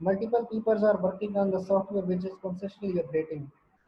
Multiple people are working on the software which is consistently updating.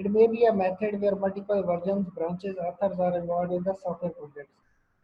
It may be a method where multiple versions, branches, authors are involved in the software projects.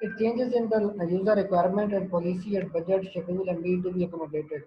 It changes in the user requirement and policy and budget schedule and need to be accommodated.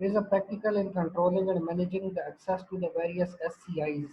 There is a practical in controlling and managing the access to the various SCIs.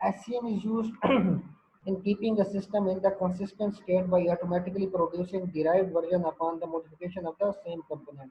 SCM is used in keeping the system in the consistent state by automatically producing derived version upon the modification of the same component.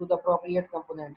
to the appropriate component.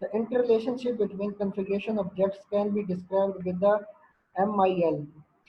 The interrelationship between configuration objects can be described with the MIL,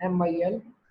MIL,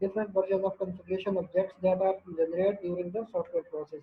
different version of configuration objects that are generated during the software process।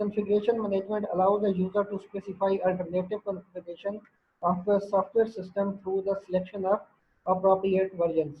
configuration management allows the user to specify alternative configuration of the software system through the selection of appropriate versions।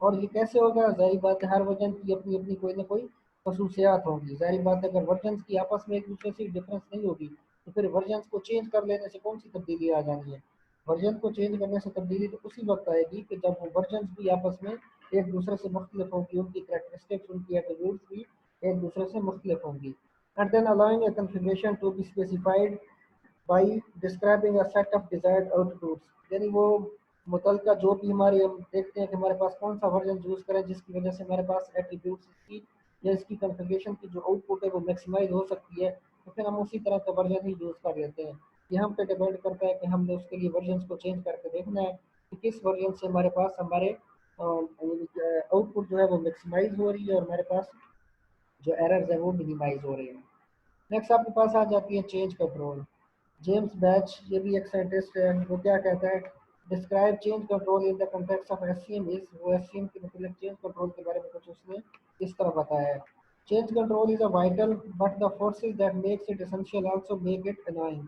اور یہ کیسے ہوگا؟ ظاہر بات ہے ہر version کی اپنی اپنی کوئی نہ کوئی خصوصیات ہوں گی. ظاہر بات ہے اگر ورژنس کی آپس میں ایک دوسرے سے ڈفرینس نہیں ہوگی تو پھر ورژنس کو چینج کر لینے سے کون سی تبدیلی آ جانی ہے؟ ورژن کو چینج کرنے سے تبدیلی تو اسی وقت آئے گی کہ جب وہ ورژنس بھی آپس میں ایک دوسرے سے مختلف ہوں گی، ان کی کریکٹرسٹکس، ان کی ایٹریبیوٹس بھی ایک دوسرے سے مختلف ہوں گی. And then allowing a configuration to be specified by describing a set of desired outputs. یعنی وہ متعلقہ جو بھی ہمارے ہم دیکھتے ہیں کہ ہمارے پاس کون سا ورژن یوز کریں جس کی وجہ سے ہمارے پاس ایٹریبیوٹس کی یا اس کی کنفیگریشن کی جو آؤٹ پٹ ہے وہ میکسیمائز ہو سکتی ہے، تو پھر ہم اسی طرح کا ورژن ہی یوز کر لیتے ہیں. یہ ہم پہ ڈیپینڈ کرتا ہے کہ ہم نے اس کے لیے ورژنس کو چینج کر کے دیکھنا ہے کہ کس ورژن سے ہمارے پاس ہمارے آؤٹ پٹ جو ہے وہ میکسیمائز ہو رہی ہے اور ہمارے پاس جو ایررز ہیں وہ منیمائز ہو رہے ہیں. نیکسٹ آپ کے پاس آ جاتی ہے چینج کنٹرول. جیمس بیچ یہ بھی ایک سائنٹسٹ ہے، وہ کیا کہتا ہے؟ Describe change control in the context of S C M is, وہ ایس سی ایم کے متعلق چینج کنٹرول کے بارے میں کچھ اس نے اس طرح بتایا ہے. Change control is a vital but the forces that makes it essential also make it annoying.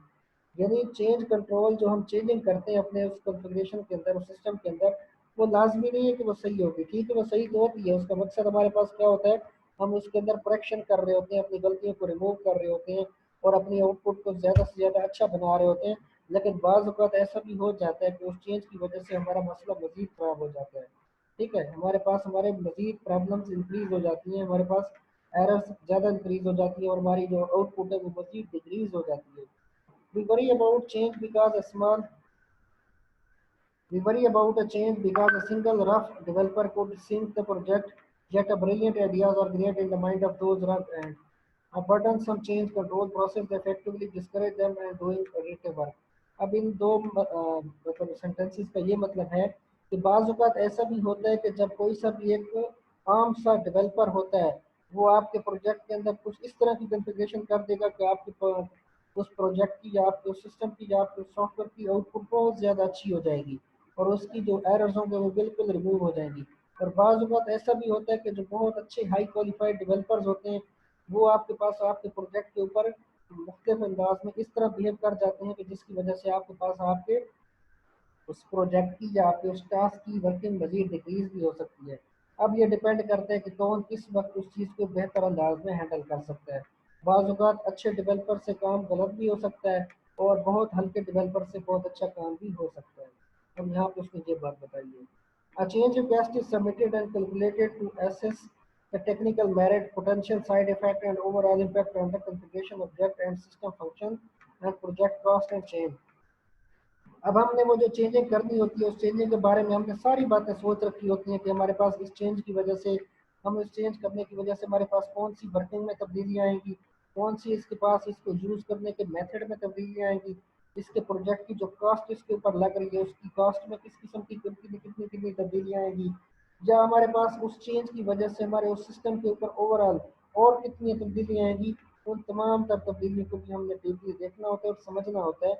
یعنی چینج کنٹرول جو ہم چینجنگ کرتے ہیں اپنے اس کنفیگریشن کے اندر، اس سسٹم کے اندر، وہ لازمی نہیں ہے کہ وہ صحیح ہوگی. ٹھیک ہے وہ صحیح تو ہوتی ہے، اس کا مقصد ہمارے پاس کیا ہوتا ہے؟ ہم اس کے اندر کریکشن کر رہے ہوتے ہیں، اپنی غلطیوں کو ریموو کر رہے ہوتے ہیں اور اپنی آؤٹ پٹ کو زیادہ سے زیادہ اچھا بنا رہے ہوتے ہیں. لیکن بعض اوقات ایسا بھی ہو جاتا ہے کہ اس چینج کی وجہ سے ہمارا مسئلہ مزید خراب ہو جاتا ہے. ٹھیک ہے ہمارے پاس ہمارے مزید پرابلمس انکریز ہو جاتی ہیں، ہمارے پاس ایررز زیادہ انکریز ہو جاتی ہیں اور ہماری جو آؤٹ پٹ ہے وہ مزید ڈکریز ہو جاتی ہے. We worry about change because a small We worry about a change because a single rough developer could sink the project, yet a brilliant ideas are great in the mind of those rough and a burdensome change control process effectively discourage them and doing iterative work. اب ان دو مطلب sentences کا یہ مطلب ہے کہ بعض اوقات ایسا بھی ہوتا ہے کہ جب کوئی سا بھی ایک عام سا ڈیولپر ہوتا ہے وہ آپ کے پروجیکٹ کے اندر کچھ اس طرح کی کنفیگریشن کر دے گا کہ آپ کے اس پروجیکٹ کی یا آپ کے اس سسٹم کی یا آپ کے سافٹ ویئر کی آؤٹ پٹ بہت زیادہ اچھی ہو جائے گی اور اس کی جو ایررز ہوں گے وہ بالکل ریموو ہو جائیں گی. اور بعض اوقات ایسا بھی ہوتا ہے کہ جو بہت اچھے ہائی کوالیفائڈ ڈیولپرز ہوتے ہیں وہ آپ کے پاس آپ کے پروجیکٹ کے اوپر مختلف انداز میں اس طرح بہیو کر جاتے ہیں کہ جس کی وجہ سے آپ کے پاس آپ کے اس پروجیکٹ کی یا آپ کے اس ٹاسک کی ورکنگ مزید ڈکریز بھی ہو سکتی ہے. اب یہ ڈپینڈ کرتا ہے کہ کون کس وقت اس چیز کو بہتر انداز میں ہینڈل کر سکتا ہے. بعض اوقات اچھے ڈیولپر سے کام غلط بھی ہو سکتا ہے اور بہت ہلکے ڈیولپر سے بہت اچھا کام بھی ہو سکتا ہے. اب یہاں پہ اس نے یہ بات بتائی ہے. A change request is submitted and calculated to assess the technical merit, potential side effect, and overall impact on the configuration, object, and system function, and project cost and change. اب ہم نے وہ جو چینجنگ کرنی ہوتی ہے اس changing کے بارے میں ہم نے ساری باتیں سوچ رکھی ہوتی ہیں کہ ہمارے پاس اس چینج کی وجہ سے ہم اس چینج کرنے کی وجہ سے ہمارے پاس کون سی ورکنگ میں تبدیلی آئیں گی، کون سی اس کے پاس اس کو یوز کرنے کے میتھڈ میں تبدیلی آئیں گی، اس کے پروجیکٹ کی جو کاسٹ اس کے اوپر لگ رہی ہے اس کی کاسٹ میں کس قسم کی کتنی کتنی کتنی تبدیلیاں آئیں گی، یا ہمارے پاس اس چینج کی وجہ سے ہمارے اس سسٹم کے اوپر اوور آل اور کتنی تبدیلیاں آئیں گی. ان تمام تر تبدیلیوں کو بھی ہم نے ڈیپلی دیکھنا ہوتا ہے اور سمجھنا ہوتا ہے.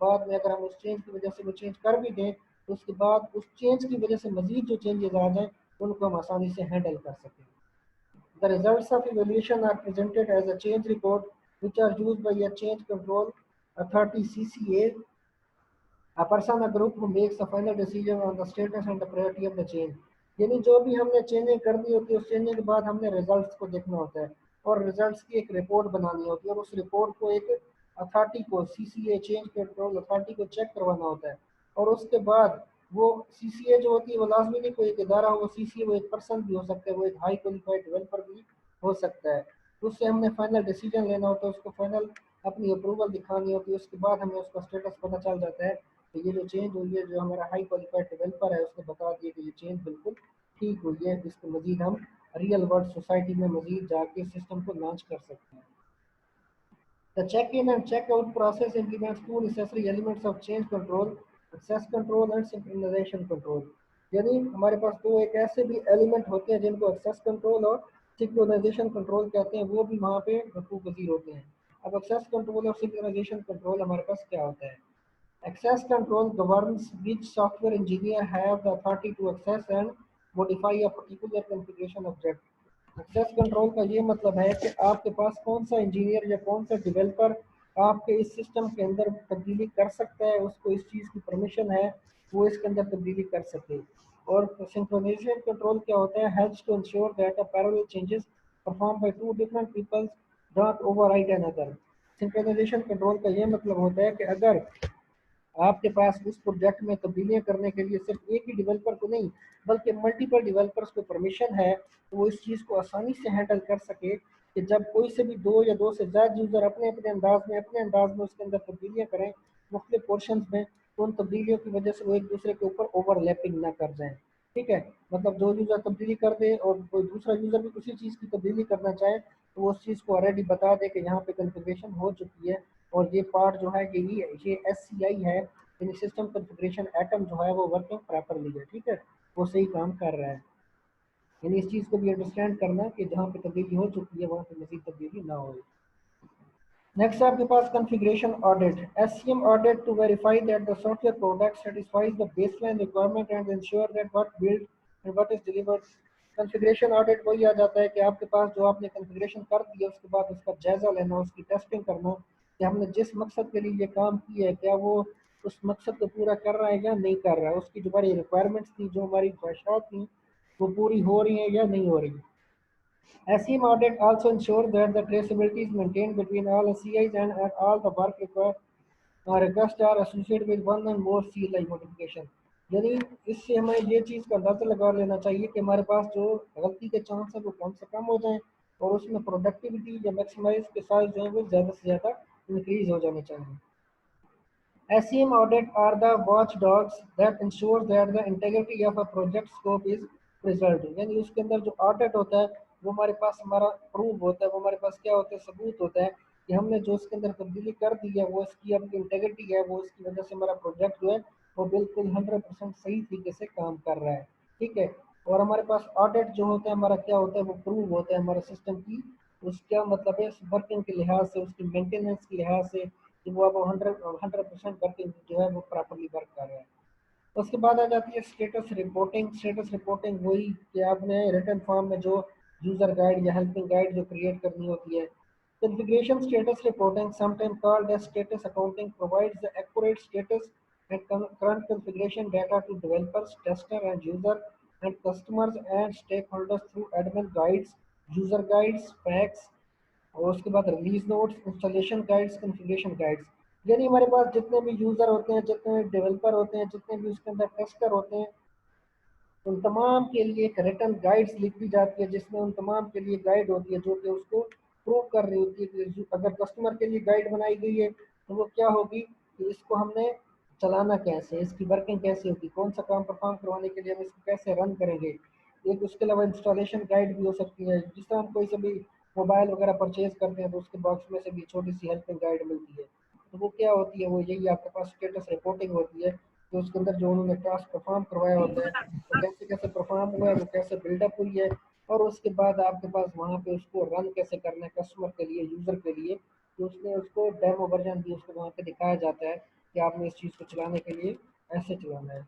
بعد میں اگر ہم اس چینج کی وجہ سے وہ چینج کر بھی دیں تو اس کے بعد اس چینج کی وجہ سے مزید جو چینجز آ جائیں ان کو ہم آسانی سے ہینڈل کر سکیں. The results of evaluation are presented as a change report which are used by a change control authority CCA, a person or group who makes the final decision on the status and the priority of the change. یعنی جو بھی ہم نے changing کرنی ہوتی ہے اس changing کے بعد ہم نے ریزلٹس کو دیکھنا ہوتا ہے اور ریزلٹس کی ایک رپورٹ بنانی ہوتی ہے اور اس رپورٹ کو ایک اتھارٹی کو سی سی اے چینج کنٹرول اتھارٹی کو چیک کروانا ہوتا ہے. اور اس کے بعد وہ سی سی اے جو ہوتی ہے وہ لازمی نہیں کوئی ایک ادارہ ہو، وہ سی سی اے وہ ایک پرسن بھی ہو سکتا ہے، وہ ایک ہائی کوالیفائڈ ڈیولپر بھی ہو سکتا ہے. اس سے ہم نے فائنل ڈیسیجن لینا ہوتا ہے، اس کو فائنل اپنی اپروول دکھانی ہوتی ہے. اس کے بعد ہمیں اس کا اسٹیٹس پتہ چل جاتا ہے کہ یہ جو چینج ہوئی ہے جو ہمارا ہائی کوالیفائڈ ڈیولپر ہے اس نے بتا دیا کہ یہ چینج بالکل ٹھیک ہوئی ہے، اس کو مزید ہم ریئل ورلڈ سوسائٹی میں مزید جا کے سسٹم کو لانچ کر سکتے ہیں. The check-in and check-out process implements two necessary elements of change control, access control and synchronization control. یعنی ہمارے پاس دو ایک ایسے بھی ایلیمنٹ ہوتے ہیں جن کو ایکسیس کنٹرول اور سنکرونائزیشن کنٹرول کہتے ہیں، وہ بھی وہاں پہ رفو پذیر ہوتے ہیں. اب ایکسیس کنٹرول اور سنکرونائزیشن کنٹرول ہمارے پاس کیا ہوتا ہے؟ Access control governs which software engineer have the authority to access and modify a particular configuration object. Access control کا یہ مطلب ہے کہ آپ کے پاس کون سا انجینئر یا کون سا ڈیولپر آپ کے اس سسٹم کے اندر تبدیلی کر سکتا ہے، اس کو اس چیز کی پرمیشن ہے وہ اس کے اندر تبدیلی کر سکے. اور synchronization control کیا ہوتا ہے, helps to ensure that a parallel changes performed by two different people don't override another. synchronization control کا یہ مطلب ہوتا ہے کہ اگر آپ کے پاس اس پروجیکٹ میں تبدیلیاں کرنے کے لیے صرف ایک ہی ڈیولپر کو نہیں بلکہ ملٹیپل ڈیولپرس کو پرمیشن ہے, تو وہ اس چیز کو آسانی سے ہینڈل کر سکے کہ جب کوئی سے بھی دو یا دو سے زیادہ یوزر اپنے انداز میں اس کے اندر تبدیلیاں کریں مختلف پورشنز میں, تو ان تبدیلیوں کی وجہ سے وہ ایک دوسرے کے اوپر اوور لیپنگ نہ کر جائیں. ٹھیک ہے, مطلب جو یوزر تبدیلی کر دے اور کوئی دوسرا یوزر بھی اسی چیز کی تبدیلی کرنا چاہے تو وہ اس چیز کو آلریڈی بتا دے کہ یہاں پہ کنفیگریشن ہو چکی ہے اور یہ پارٹ جو ہے یہ ایس سی آئی ہے, یعنی سسٹم کنفیگریشن ایٹم جو ہے وہ ورکنگ پراپرلی ہے. ٹھیک ہے, وہ صحیح کام کر رہا ہے. یعنی اس چیز کو بھی انڈرسٹینڈ کرنا کہ جہاں پہ تبدیلی ہو چکی ہے وہاں پہ مزید تبدیلی نہ ہو. نیکسٹ آپ کے پاس configuration audit, S C M audit to verify that the software product satisfies the baseline requirement and ensure that what built and what is delivered. Configuration audit وہی آ جاتا ہے کہ آپ کے پاس جو آپ نے کنفیگریشن کر دی ہے اس کے بعد اس کا جائزہ لینا, اس کی ٹیسٹنگ کرنا کہ ہم نے جس مقصد کے لیے یہ کام کیا ہے کیا وہ اس مقصد کو پورا کر رہا ہے یا نہیں کر رہا ہے, اس کی جو ہماری ریکوائرمنٹس تھیں جو ہماری خواہشات تھیں وہ پوری ہو رہی ہیں یا نہیں ہو رہی. SCM audit also ensures that the traceability is maintained between all SCIs and all the work requests are associated with one and more CLI modification. یعنی اس سے ہمیں یہ چیز کا اندازہ لگا لینا چاہیے کہ ہمارے پاس جو غلطی کے چانس ہیں وہ کم سے کم ہو جائیں اور اس میں پروڈکٹیوٹی یا میکسیمائز کے ساتھ جو ہے وہ زیادہ سے زیادہ انکریز ہو جانے چاہیے. SCM audit are the watchdogs that ensure that the integrity of a project scope is preserved. یعنی اس کے اندر جو آڈٹ ہوتا ہے وہ ہمارے پاس ہمارا پروف ہوتا ہے, وہ ہمارے پاس کیا ہوتا ہے, ثبوت ہوتا ہے کہ ہم نے جو اس کے اندر تبدیلی کر دی ہے وہ اس کی اپنی انٹیگریٹی ہے, وہ اس کی وجہ سے ہمارا پروجیکٹ جو ہے وہ بالکل 100% صحیح طریقے سے کام کر رہا ہے. ٹھیک ہے, اور ہمارے پاس آڈٹ جو ہوتا ہے ہمارا کیا ہوتا ہے, وہ پروف ہوتا ہے ہمارے سسٹم کی, اس کا مطلب ہے ورکنگ کے لحاظ سے, اس کی مینٹیننس کے لحاظ سے کہ وہ اب 100% ورکنگ جو ہے وہ پراپرلی ورک کر رہا ہے. اس کے بعد آ جاتی ہے اسٹیٹس رپورٹنگ. اسٹیٹس رپورٹنگ وہی کہ آپ نے ریٹن فارم میں جو یوزر گائیڈ یا ہیلپنگ گائیڈ جو کریٹ کرنی ہوتی ہے. Configuration status reporting sometimes called as status accounting provides the accurate status and current configuration data to developers, tester and user and customers and stakeholders through admin guides, user guides, specs اور اس کے بعد release notes, installation guides, configuration guides. یعنی ہمارے پاس جتنے بھی user ہوتے ہیں, جتنے بھی ڈیولپر ہوتے ہیں, جتنے بھی اس کے اندر ٹیسٹر ہوتے ہیں, ان تمام کے لیے ایک ریٹن گائیڈس لکھ دی جاتی ہے جس میں ان تمام کے لیے گائیڈ ہوتی ہے جو کہ اس کو پروو کر رہی ہوتی ہے کہ اگر کسٹمر کے لیے گائیڈ بنائی گئی ہے تو وہ کیا ہوگی کہ اس کو ہم نے چلانا کیسے, اس کی ورکنگ کیسے ہوگی, کون سا کام پرفارم کروانے کے لیے ہم اس کو کیسے رن کریں گے. ایک اس کے علاوہ انسٹالیشن گائیڈ بھی ہو سکتی ہے, جس طرح ہم کوئی سے بھی موبائل وغیرہ پرچیز کرتے ہیں تو اس کے باکس میں سے بھی چھوٹی سی ہیلپنگ گائیڈ ملتی ہے. تو وہ کیا ہوتی ہے, وہ یہی آپ کے پاس اسٹیٹس رپورٹنگ ہوتی ہے کہ اس کے اندر جو انہوں نے ٹاسک پرفارم کروایا ہوتا ہے وہ کیسے کیسے پرفارم ہوا ہے, وہ کیسے بلڈ اپ ہوئی ہے, اور اس کے بعد آپ کے پاس وہاں پہ اس کو رن کیسے کرنا ہے کسٹمر کے لیے, یوزر کے لیے. تو اس نے اس کو ڈیمو ورژن بھی اس کو وہاں پہ دکھایا جاتا ہے کہ آپ نے اس چیز کو چلانے کے لیے ایسے چلانا ہے.